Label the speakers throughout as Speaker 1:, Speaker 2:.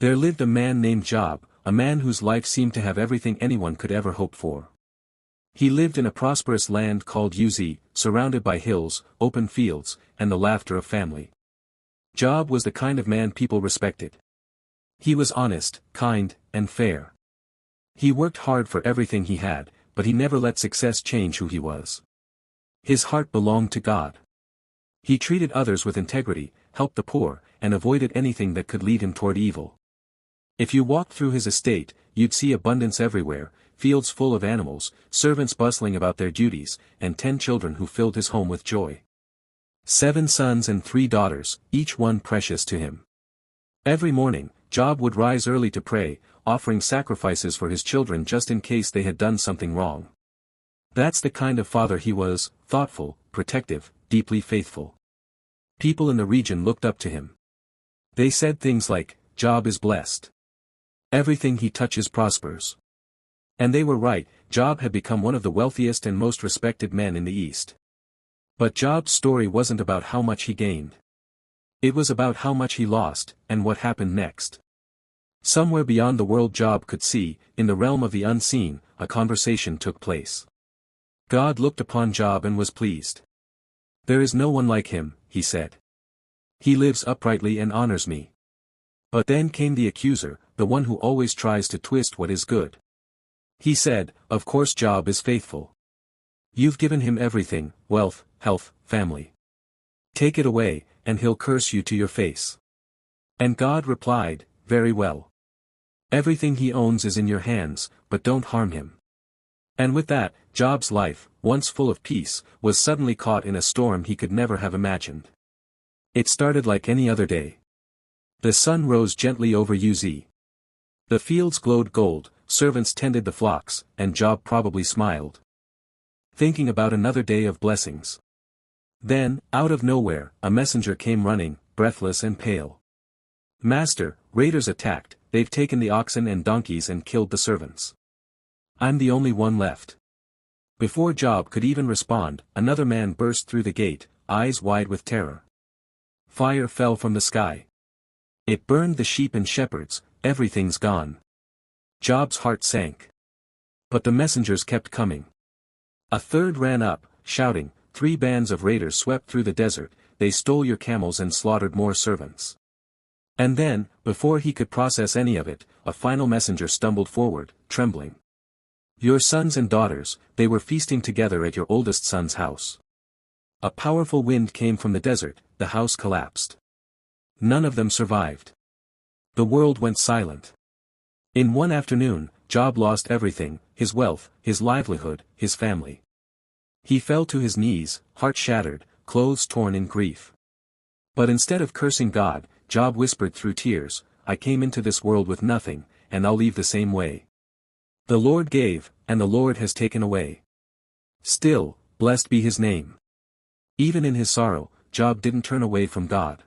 Speaker 1: There lived a man named Job, a man whose life seemed to have everything anyone could ever hope for. He lived in a prosperous land called Uz, surrounded by hills, open fields, and the laughter of family. Job was the kind of man people respected. He was honest, kind, and fair. He worked hard for everything he had, but he never let success change who he was. His heart belonged to God. He treated others with integrity, helped the poor, and avoided anything that could lead him toward evil. If you walked through his estate, you'd see abundance everywhere, fields full of animals, servants bustling about their duties, and 10 children who filled his home with joy. 7 sons and 3 daughters, each one precious to him. Every morning, Job would rise early to pray, offering sacrifices for his children just in case they had done something wrong. That's the kind of father he was, thoughtful, protective, deeply faithful. People in the region looked up to him. They said things like, "Job is blessed. Everything he touches prospers." And they were right. Job had become one of the wealthiest and most respected men in the East. But Job's story wasn't about how much he gained. It was about how much he lost, and what happened next. Somewhere beyond the world Job could see, in the realm of the unseen, a conversation took place. God looked upon Job and was pleased. "There is no one like him," he said. "He lives uprightly and honors me." But then came the accuser, the one who always tries to twist what is good. He said, "Of course Job is faithful. You've given him everything, wealth, health, family. Take it away, and he'll curse you to your face." And God replied, "Very well. Everything he owns is in your hands, but don't harm him." And with that, Job's life, once full of peace, was suddenly caught in a storm he could never have imagined. It started like any other day. The sun rose gently over Uz. The fields glowed gold, servants tended the flocks, and Job probably smiled, thinking about another day of blessings. Then, out of nowhere, a messenger came running, breathless and pale. "Master, raiders attacked, they've taken the oxen and donkeys and killed the servants. I'm the only one left." Before Job could even respond, another man burst through the gate, eyes wide with terror. Fire fell from the sky. It burned the sheep and shepherds. "Everything's gone." Job's heart sank. But the messengers kept coming. A third ran up, shouting, "3 bands of raiders swept through the desert, they stole your camels and slaughtered more servants." And then, before he could process any of it, a final messenger stumbled forward, trembling. "Your sons and daughters, they were feasting together at your oldest son's house." A powerful wind came from the desert, the house collapsed. None of them survived. The world went silent. In one afternoon, Job lost everything, his wealth, his livelihood, his family. He fell to his knees, heart shattered, clothes torn in grief. But instead of cursing God, Job whispered through tears, "I came into this world with nothing, and I'll leave the same way. The Lord gave, and the Lord has taken away. Still, blessed be his name." Even in his sorrow, Job didn't turn away from God.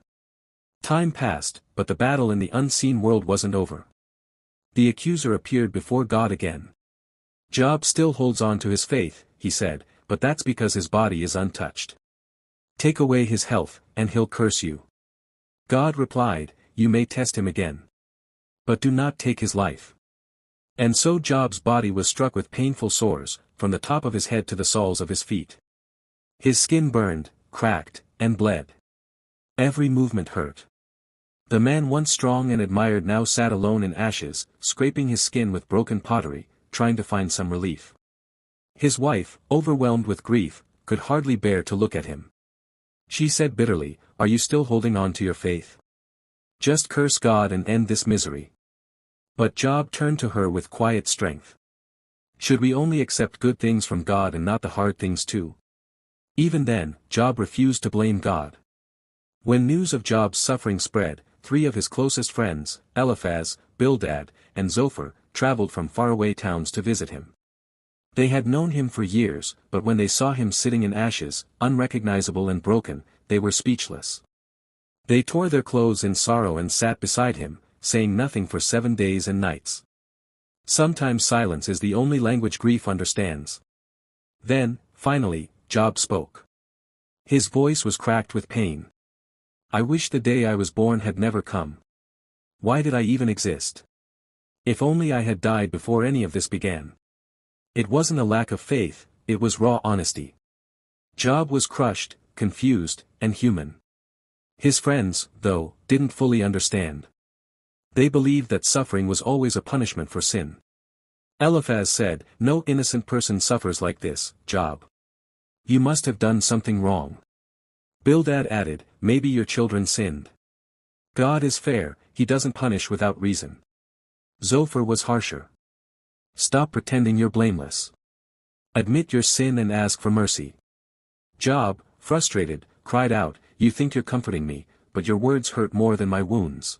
Speaker 1: Time passed, but the battle in the unseen world wasn't over. The accuser appeared before God again. "Job still holds on to his faith," he said, "but that's because his body is untouched. Take away his health, and he'll curse you." God replied, "You may test him again. But do not take his life." And so Job's body was struck with painful sores, from the top of his head to the soles of his feet. His skin burned, cracked, and bled. Every movement hurt. The man once strong and admired now sat alone in ashes, scraping his skin with broken pottery, trying to find some relief. His wife, overwhelmed with grief, could hardly bear to look at him. She said bitterly, "Are you still holding on to your faith? Just curse God and end this misery." But Job turned to her with quiet strength. Should we only accept good things from God and not the hard things too? Even then, Job refused to blame God. When news of Job's suffering spread, 3 of his closest friends, Eliphaz, Bildad, and Zophar, traveled from faraway towns to visit him. They had known him for years, but when they saw him sitting in ashes, unrecognizable and broken, they were speechless. They tore their clothes in sorrow and sat beside him, saying nothing for 7 days and nights. Sometimes silence is the only language grief understands. Then, finally, Job spoke. His voice was cracked with pain. "I wish the day I was born had never come. Why did I even exist? If only I had died before any of this began. It wasn't a lack of faith, it was raw honesty. Job was crushed, confused, and human. His friends, though, didn't fully understand. They believed that suffering was always a punishment for sin. Eliphaz said, "No innocent person suffers like this, Job. You must have done something wrong." Bildad added, "Maybe your children sinned. God is fair, he doesn't punish without reason." Zophar was harsher. "Stop pretending you're blameless. Admit your sin and ask for mercy." Job, frustrated, cried out, "You think you're comforting me, but your words hurt more than my wounds.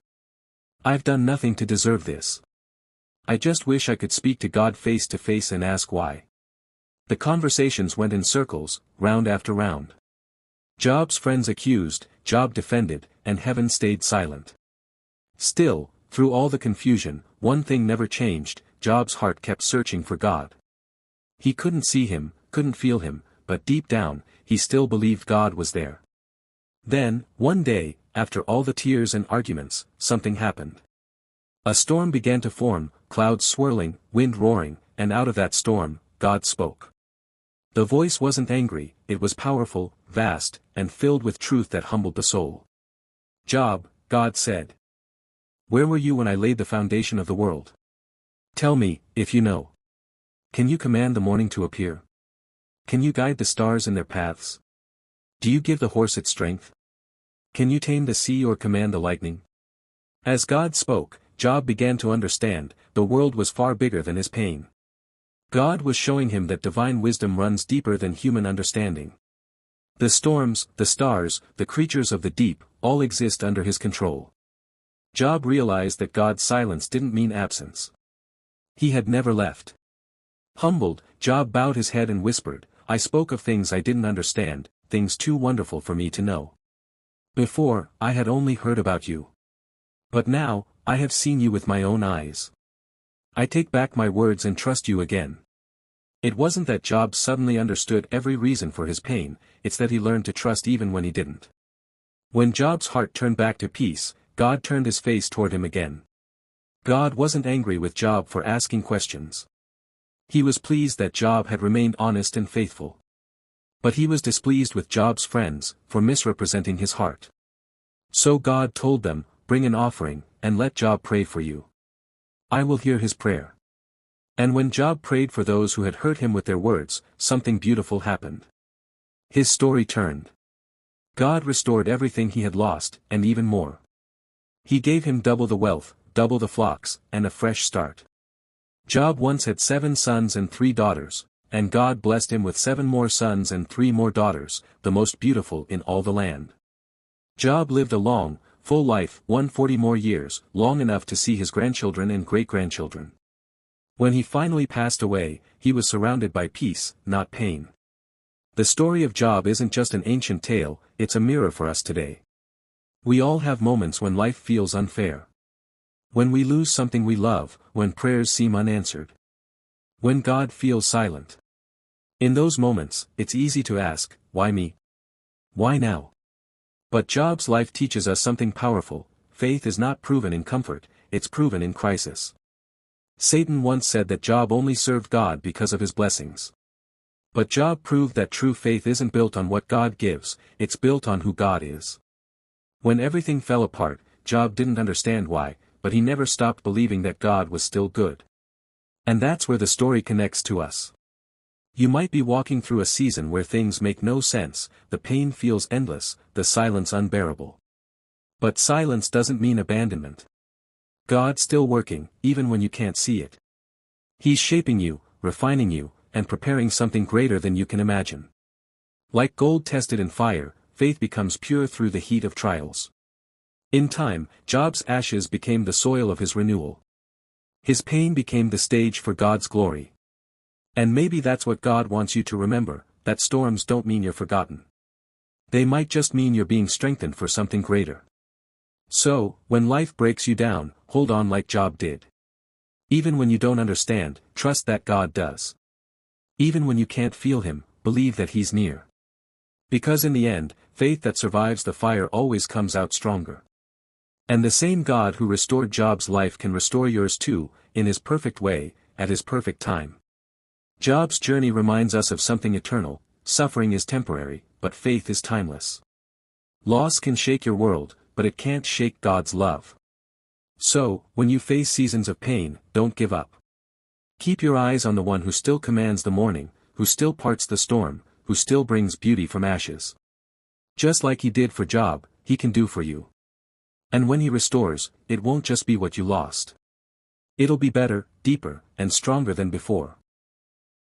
Speaker 1: I've done nothing to deserve this. I just wish I could speak to God face to face and ask why." The conversations went in circles, round after round. Job's friends accused, Job defended, and heaven stayed silent. Still, through all the confusion, one thing never changed: Job's heart kept searching for God. He couldn't see him, couldn't feel him, but deep down, he still believed God was there. Then, one day, after all the tears and arguments, something happened. A storm began to form, clouds swirling, wind roaring, and out of that storm, God spoke. The voice wasn't angry, it was powerful, vast, and filled with truth that humbled the soul. "Job," God said, "where were you when I laid the foundation of the world? Tell me, if you know. Can you command the morning to appear? Can you guide the stars in their paths? Do you give the horse its strength? Can you tame the sea or command the lightning?" As God spoke, Job began to understand, the world was far bigger than his pain. God was showing him that divine wisdom runs deeper than human understanding. The storms, the stars, the creatures of the deep, all exist under his control. Job realized that God's silence didn't mean absence. He had never left. Humbled, Job bowed his head and whispered, "I spoke of things I didn't understand, things too wonderful for me to know. Before, I had only heard about you. But now, I have seen you with my own eyes. I take back my words and trust you again." It wasn't that Job suddenly understood every reason for his pain, it's that he learned to trust even when he didn't. When Job's heart turned back to peace, God turned his face toward him again. God wasn't angry with Job for asking questions. He was pleased that Job had remained honest and faithful. But he was displeased with Job's friends, for misrepresenting his heart. So God told them, "Bring an offering, and let Job pray for you. I will hear his prayer." And when Job prayed for those who had hurt him with their words, something beautiful happened. His story turned. God restored everything he had lost, and even more. He gave him double the wealth, double the flocks, and a fresh start. Job once had 7 sons and 3 daughters, and God blessed him with 7 more sons and 3 more daughters, the most beautiful in all the land. Job lived a long, full life, 140 more years, long enough to see his grandchildren and great-grandchildren. When he finally passed away, he was surrounded by peace, not pain. The story of Job isn't just an ancient tale, it's a mirror for us today. We all have moments when life feels unfair. When we lose something we love, when prayers seem unanswered. When God feels silent. In those moments, it's easy to ask, why me? Why now? But Job's life teaches us something powerful: faith is not proven in comfort, it's proven in crisis. Satan once said that Job only served God because of his blessings. But Job proved that true faith isn't built on what God gives, it's built on who God is. When everything fell apart, Job didn't understand why, but he never stopped believing that God was still good. And that's where the story connects to us. You might be walking through a season where things make no sense, the pain feels endless, the silence unbearable. But silence doesn't mean abandonment. God's still working, even when you can't see it. He's shaping you, refining you, and preparing something greater than you can imagine. Like gold tested in fire, faith becomes pure through the heat of trials. In time, Job's ashes became the soil of his renewal. His pain became the stage for God's glory. And maybe that's what God wants you to remember, that storms don't mean you're forgotten. They might just mean you're being strengthened for something greater. So, when life breaks you down, hold on like Job did. Even when you don't understand, trust that God does. Even when you can't feel him, believe that he's near. Because in the end, faith that survives the fire always comes out stronger. And the same God who restored Job's life can restore yours too, in his perfect way, at his perfect time. Job's journey reminds us of something eternal: suffering is temporary, but faith is timeless. Loss can shake your world, but it can't shake God's love. So, when you face seasons of pain, don't give up. Keep your eyes on the one who still commands the morning, who still parts the storm, who still brings beauty from ashes. Just like he did for Job, he can do for you. And when he restores, it won't just be what you lost. It'll be better, deeper, and stronger than before.